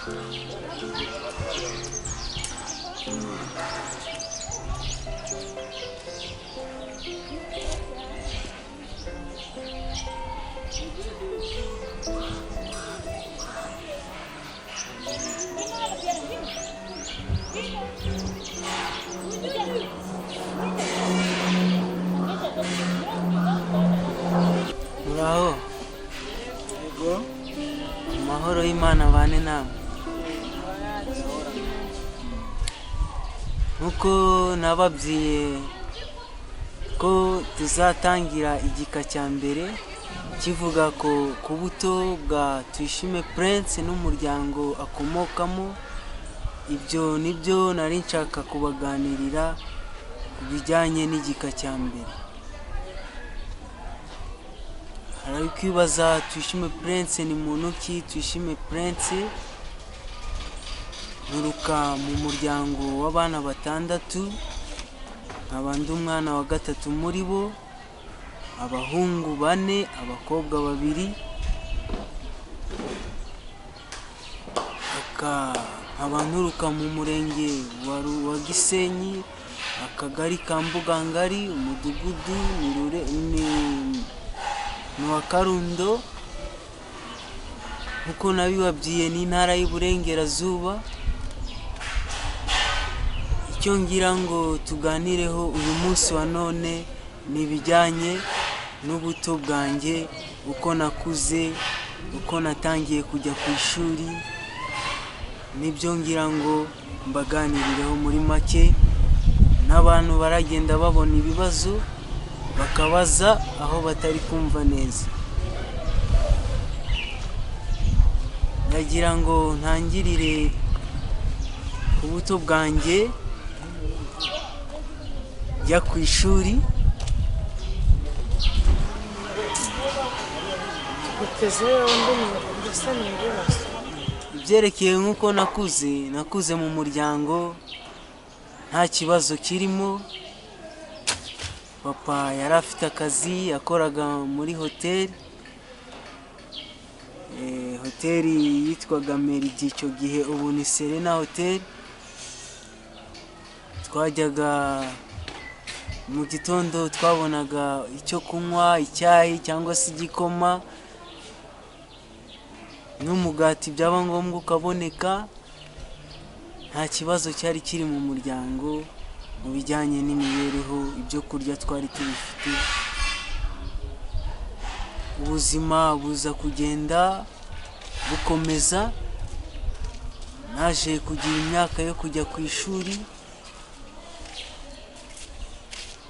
Muraho. Amahoro y'Imana bane namwe. Nkuko nababwiye ko tuzatangira igika cya mbere kivuga ko ku buto bwa Tuyishime Prince n'umuryango akomokamo. Ibyo nibyo nari nshaka kubaganirira ku bijyanye n'igika cya mbere. Hari kwibaza Tuyishime Prince ni muntu ki? Tuyishime Prince nturuka mu muryango w'abana batandatu, nkaba ndi umwana wa gatatu muri bo, abahungu 4 abakobwa 2. Nkaba nturuka mu murenge wa Gisenyi, akagari ka Mbugangari, umudugudu ni wa Karundo. Nkuko nabibabwiye ni intara y'Iburengerazuba. Icyo ngira ngo tuganireho uyu munsi wa none ni bijyanye n'ubuto bwanjye, uko nakuze, uko natangiye kujya ku ishuri. Nibyo ngira ngo mbaganirireho muri make. N'abantu baragenda babona ibibazo bakabaza aho batari kumva neza. Ndagira ngo ntangirire ubuto bwanjye jya ku ishuri. Ibyerekeye nk'uko nakuze mu muryango nta kibazo kirimo. Papa yari afite akazi, yakoraga muri hoteli. Hoteli yitwaga mbere icyo gihe, ubu ni Serena hoteli. Twajyaga mu gitondo twabonaga icyo kunywa, icyayi cyangwa se igikoma n'umugati, byaba ngombwa ukaboneka. Nta kibazo cyari kiri mu muryango mu bijyanye n'imibereho, ibyo kurya twari tubifite. Ubuzima buza kugenda bukomeza. Naje kugira imyaka yo kujya ku ishuri,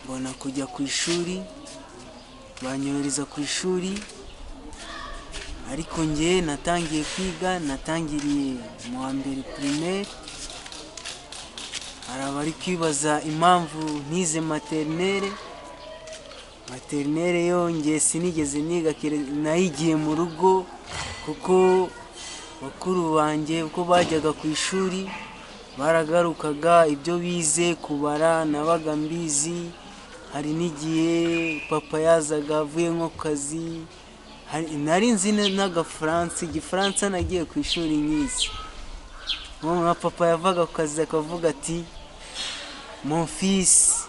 mbona kujya ku ishuri, banyohereza ku ishuri. Ariko njye natangiye kwiga, natangiriye mu wa mbere primaire. Hari abari kwibaza impamvu ntize maternelle. Maternelle yo njye sinigeze niga, nayigiye mu rugo kuko bakuru banjye uko bajyaga ku ishuri baragarukaga ibyo bize kubara nabaga mbizi. Hari n'igihe papa yazaga avuye nko kazi, nari nzi Igifaransa nagiye ku ishuri nyizi. Nka papa yavaga ku kazi akavuga ati mon fils,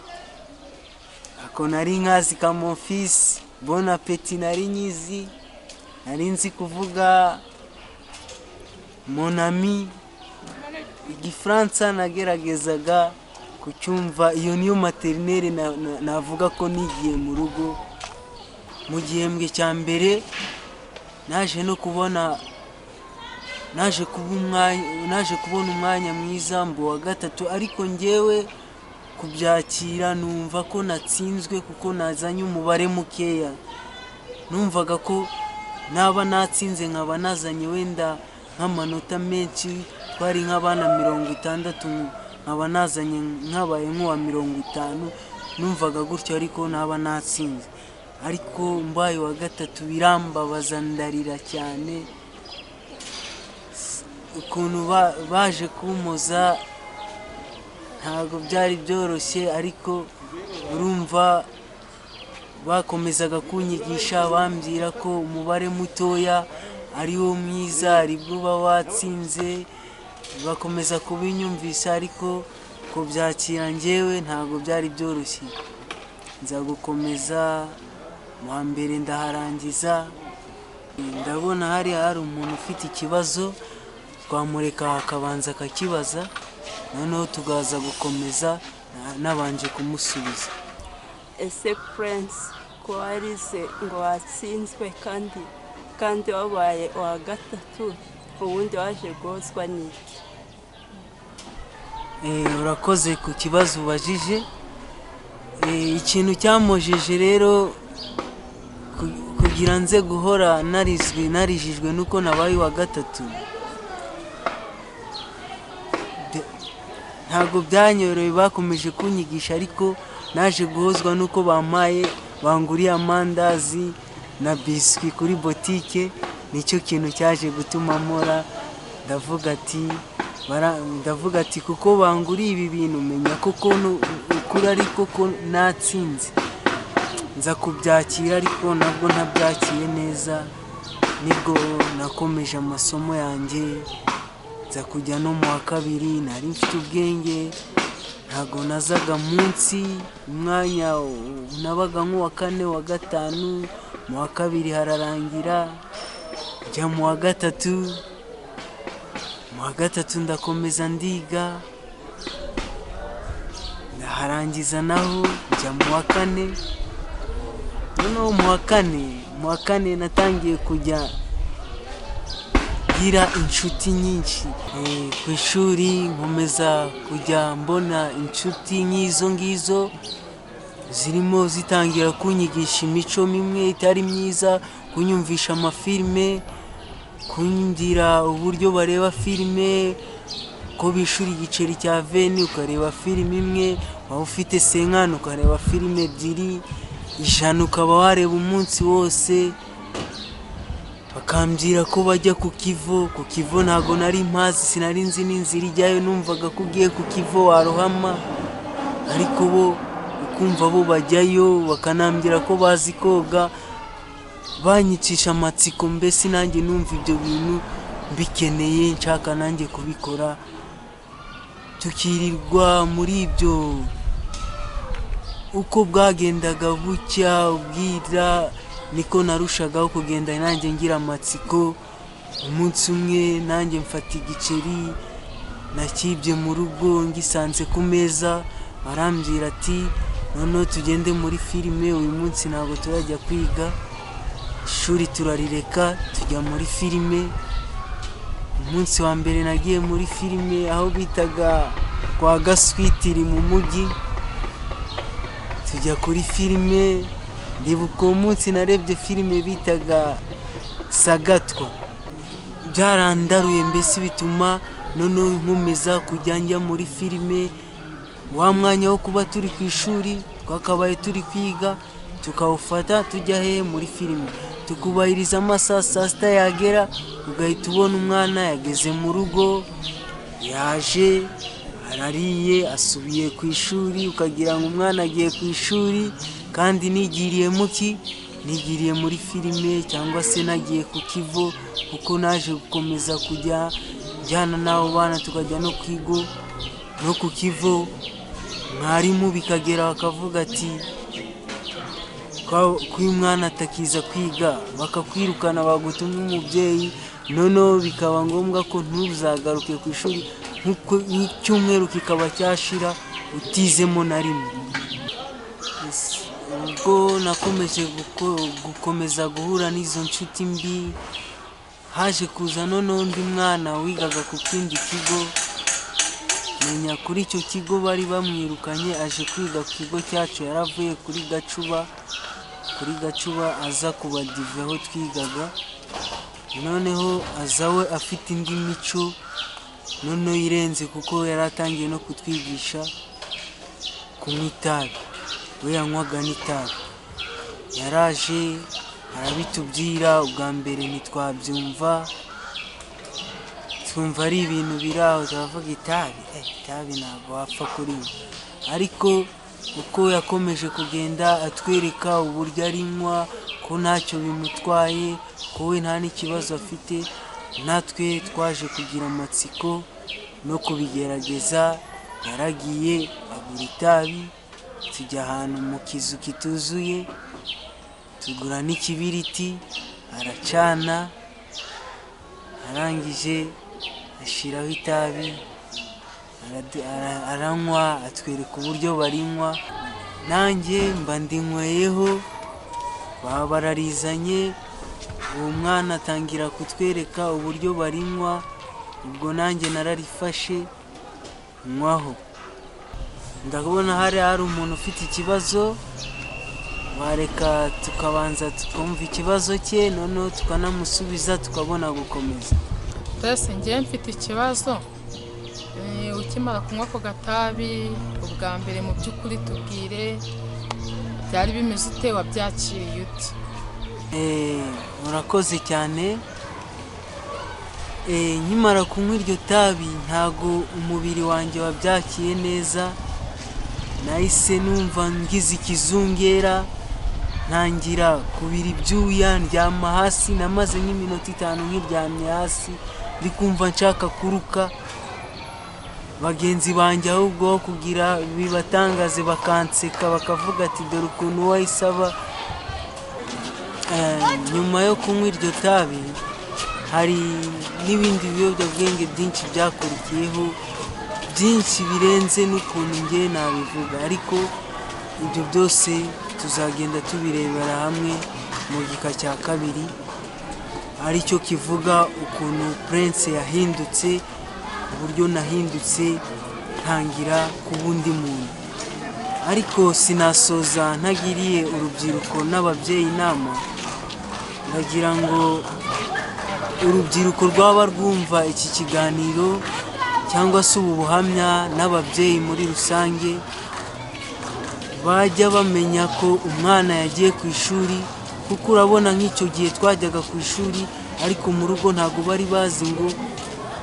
ako nari nkazi ka mon fils, bon appétit nari nyizi. Nari nzi kuvuga mon ami. Igifaransa nageragezaga kucyumva. Iyo niyo maternelle navuga ko nigiye mu rugo. Mu gihembwe cya mbere naje kubona umwanya mwiza mbu wa gatatu, ariko njyewe kubyakira numva ko natsinzwe kuko nazanye umubare mukeya. Numvaga ko naba natsinze nkaba nazanye wenda nk'amanota menshi, twari nk'abana 60, nkaba nazanye nkabaye nk'uwa 50. Numvaga gutyo ariko naba natsinze. Ariko mbaye wa gatatu birambabaza, ndarira cyane. Ukuntu baje kumoza ntabwo byari byoroshye, ariko urumva bakomezaga kunyigisha bambwira ko umubare mutoya ari wo mwiza, aribwo uba watsinze, bakomeza kubinyumvisha, ariko kubyakira njyewe ntabwo byari byoroshye. Nza gukomeza mu wa mbere ndaharangiza, ndabona hari umuntu ufite ikibazo, twamureka akabanza akakibaza, noneho tugaza gukomeza nabanje kumusubiza. Ese Prince ko warize ngo watsinzwe kandi wabaye uwa gatatu, ubundi waje guhozwa n'iki? Urakoze ku kibazo ubajije. Ikintu cyamojeje rero kugira nze guhora narijijwe nuko nabaye uwa gatatu, ntabwo byanyoroye, bakomeje kunyigisha, ariko naje guhozwa nuko banguriye amandazi na biswi kuri botike. Nicyo kintu cyaje gutuma mpora ndavuga ati kuko banguriye ibi bintu, menya koko ukuri ariko ko natsinze. Nza kubyakira, ariko nabwo ntabyakiye neza, nibwo nakomeje amasomo yanjye, nza kujya no mu wa kabiri. Nari mfite ubwenge, ntabwo nazaga munsi, umwanya nabaga nk'uwa kane wa gatanu, mu wa kabiri hararangira, njya mu wa gatatu. Mu wa gatatu ndakomeza ndiga, ndaharangiza naho, njya mu wa kane. Noneho mu wa kane natangiye kujya ngira inshuti nyinshi ku ishuri, nkomeza kujya mbona inshuti nk'izo ngizo zirimo zitangira kunyigisha imico mimwe itari myiza, kunyumvisha amafilime, kundira uburyo bareba filime, ko bishura igiceri cya 20 ukareba filime imwe, waba ufite senkano ukareba filime 2, 100 ukaba wareba umunsi wose. Bakambwira ko bajya ku Kivu, ntago nari mpazi, sinari nzi n'inzira ijyayo, numvaga ko ugiye ku Kivu warohama, ariko bo ukumva bo bajyayo, bakanambwira ko bazi koga, banyicisha amatsiko, mbese nanjye numva ibyo bintu mbikeneye, nshaka nanjye kubikora. Tukirirwa muri ibyo, uko bwagendaga bucya ubwira, niko narushagaho kugenda nanjye ngira amatsiko. Umunsi umwe nanjye mfata igiceri nakibye mu rugo, ngisanze ku meza, barambwira ati noneho tugende muri filime, uyu munsi ntabwo turajya kwiga, ishuri turarireka tujya muri filime. Umunsi wa mbere nagiye muri filime aho bitaga kwa Gaswitiri mu mujyi, tujya kuri filime. Ndibuka uwo munsi narebye filime bitaga Sagatwa, byarandaruye, mbese bituma noneho nkomeza kujya njya muri filime. Wa mwanya wo kuba turi ku ishuri twakabaye turi kwiga, tukawufata tujya muri filime, tukubahiriza amasaha saa sita yagera, ugahita ubona umwana yageze mu rugo, yaje arariye asubiye ku ishuri, ukagira ngo umwana agiye ku ishuri kandi nigiriye muri filime, cyangwa se nagiye ku Kivu, kuko naje gukomeza kujya njyana n'abo bana tukajya no kwigo no ku Kivu. Mwarimu bikagera bakavuga ati ko uyu mwana atakiza kwiga, bakakwirukana, bagutumye umubyeyi, noneho bikaba ngombwa ko ntuzagaruke ku ishuri, nk'uko icyumweru kikaba cyashira utizemo na rimwe. Ubwo nakomeje gukomeza guhura n'izo nshuti mbi, haje kuza noneho undi mwana wigaga ku kindi kigo, menya kuri icyo kigo bari bamwirukanye, aje kwiga ku kigo cyacu. Yaravuye kuri Gacuba aza kuba dive aho twigaga, noneho aza we afite indi mico noneho irenze, kuko yaratangiye no kutwigisha kunywa itabi. We yanywaga n'itabi, yaraje arabitubwira. Ubwa mbere ntitwabyumva, twumva ari ibintu biraho, turavuga itabi ntabwo wapfa kurinywa, ariko uko yakomeje kugenda atwereka uburyo arinywa ko ntacyo bimutwaye, ko we nta n'ikibazo afite. Natwe twaje kugira amatsiko no kubigerageza. Yaragiye agura itabi, tujya ahantu mu kizu kituzuye, tugura n'ikibiriti, aracana, arangije ashyiraho itabi, aranywa, atwereka uburyo barinywa. Nanjye mba ndinyweyeho, baba bararizanye, uwo mwana atangira kutwereka uburyo barinywa, ubwo nanjye nararifashe nywaho. Ndabona hari umuntu ufite ikibazo, wareka tukabanza tukumva ikibazo cye, noneho tukanamusubiza tukabona gukomeza. Mbese njye mfite ikibazo, ukimara kunywa ako gatabi ubwa mbere, mu by'ukuri tubwire byari bimeze ute, wabyakiriye ute? Murakoze cyane. Nkimara kunywa iryo tabi ntago umubiri wanjye wabyakiye neza, nahise numva ngize ikizungera, ntangira kubira ibyuya, ndyama hasi. Namaze nk'iminota 5 nkiryamye hasi, ndi kumva nshaka kuruka. Bagenzi banjye ahubwo kugira bibatangaze bakanseka, bakavuga ati dore ukuntu wayisaba. Nyuma yo kunywa iryo tabi hari n'ibindi biyobyabwenge byinshi byakurikiyeho, byinshi birenze n'ukuntu njye nabivuga, ariko ibyo byose tuzagenda tubirebera hamwe mu gika cya 2, aricyo kivuga ukuntu Prince yahindutse, uburyo nahindutse ntangira kuba undi muntu. Ariko sinasoza ntagiriye urubyiruko n'ababyeyi inama. Ndagira ngo urubyiruko rwaba rwumva iki kiganiro cyangwa se ubu buhamya, n'ababyeyi muri rusange, bajya bamenya ko umwana yagiye ku ishuri, kuko urabona nk'icyo gihe twajyaga ku ishuri, ariko mu rugo ntabwo bari bazi ngo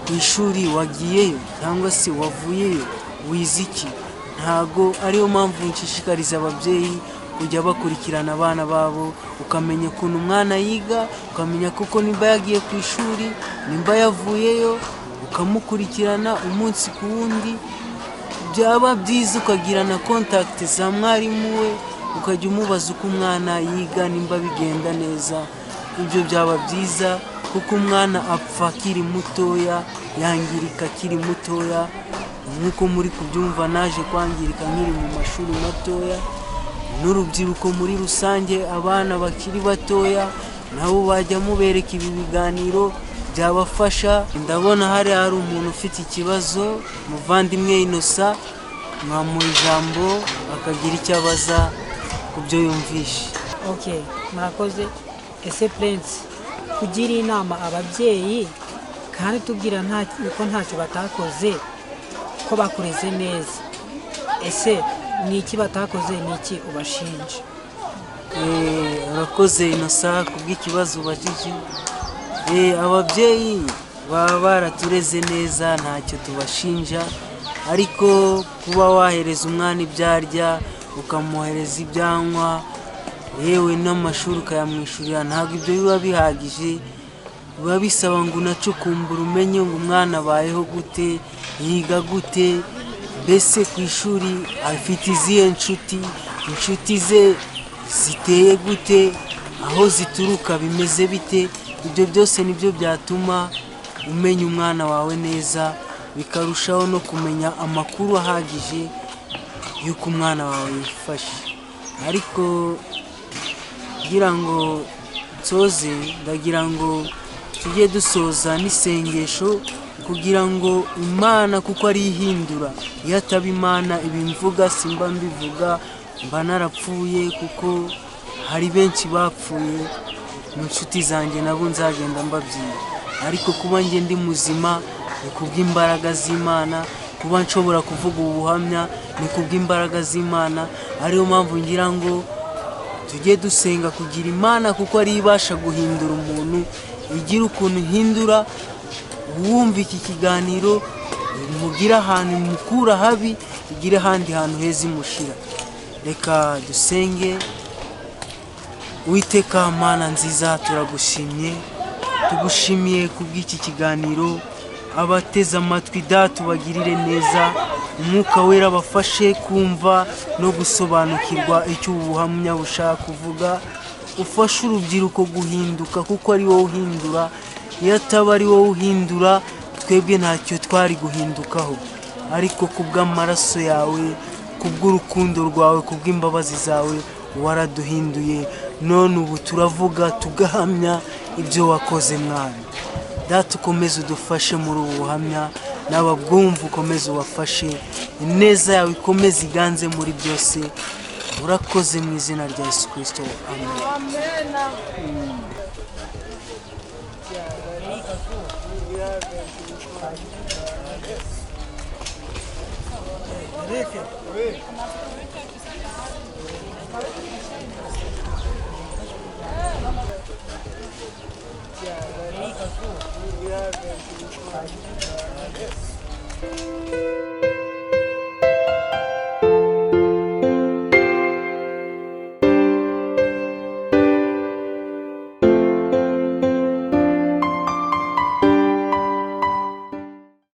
ku ishuri wagiyeyo cyangwa se wavuyeyo wize iki. Ntago ariyo mpamvu nshishikariza ababyeyi kujya bakurikirana abana babo, ukamenya ukuntu umwana yiga, ukamenya kuko nimba yagiye ku ishuri, nimba yavuyeyo, ukamukurikirana umunsi ku wundi. Byaba byiza ukagira na contact za mwarimu we, ukajya umubaza uko umwana yiga, nimba bigenda neza. Ibyo byaba byiza kuko umwana apfa akiri mutoya, yangirika akiri mutoya. Nk'uko muri kubyumva naje kwangirika nkiri mu mashuri matoya. N'urubyiruko muri rusange, abana bakiri batoya nabo bajya mubereka ibi biganiro, byabafasha. Ndabona hari umuntu ufite ikibazo, muvandimwe Inosa, mwamuha ijambo akagira icyo abaza ku byo yumvishe. Okay, murakoze. Ese Prince, kugira inama ababyeyi kandi tubwira ko ntacyo batakoze, ko bakureze neza, ese ni iki batakoze, ni iki ubashinja? Urakoze Inosa kubw'ikibazo ubajije. Ababyeyi baba baratureze neza, ntacyo tubashinja, ariko kuba wahereza umwana ibyo arya, ukamuhereza ibyanywa, yewe n'amashuri ukayamwishyurira, ntabwo ibyo biba bihagije. Biba bisaba ngo unacukumbure umenye ngo umwana abayeho gute, yiga gute, mbese ku ishuri afite izihe inshuti ze ziteye gute, aho zituruka bimeze bite. Ibyo byose nibyo byatuma umenya umwana wawe neza, bikarushaho no kumenya amakuru ahagije y'uko umwana wawe yifashe. Ariko kugira ngo nsoze, ndagira ngo tujye dusoza n'isengesho, kugira ngo Imana kuko ari ihindura, iyo ataba Imana ibi mvuga simba mbivuga, mba narapfuye, kuko hari benshi bapfuye mu nshuti zanjye, nabo nzagenda mbabwira. Ariko kuba njye ndi muzima ni kubw'imbaraga z'Imana, kuba nshobora kuvuga ubuhamya ni kubw'imbaraga z'Imana. Ariyo mpamvu ngira ngo tujye dusenga kugira Imana, kuko ari ibasha guhindura umuntu, igira ukuntu ihindura. Wumva iki kiganiro mugira ahantu mukura habi, igire ahandi hantu heza imushira. reka dusenge. Uwiteka Mana nziza, turagushimye, tugushimiye kubw'iki kiganiro. Abateze amatwi data ubagirire neza, umwuka wera bafashe kumva no gusobanukirwa icyo ubuhamya bushaka kuvuga. Ufashe urubyiruko guhinduka kuko ari wowe uhindura. Iyo ataba ari wowe uhindura, twebwe ntacyo twari guhindukaho, ariko kubw'amaraso yawe, kubw'urukundo rwawe, kubw'imbabazi zawe waraduhinduye. None ubu turavuga tugahamya ibyo wakoze Mwana. Data ukomeze udufashe muri ubu buhamya, n'ababwumva ukomeze ubafashe, ineza yawe ikomeze iganze muri byose. Urakoze mu izina rya Yesu Kristo, amen. Yes.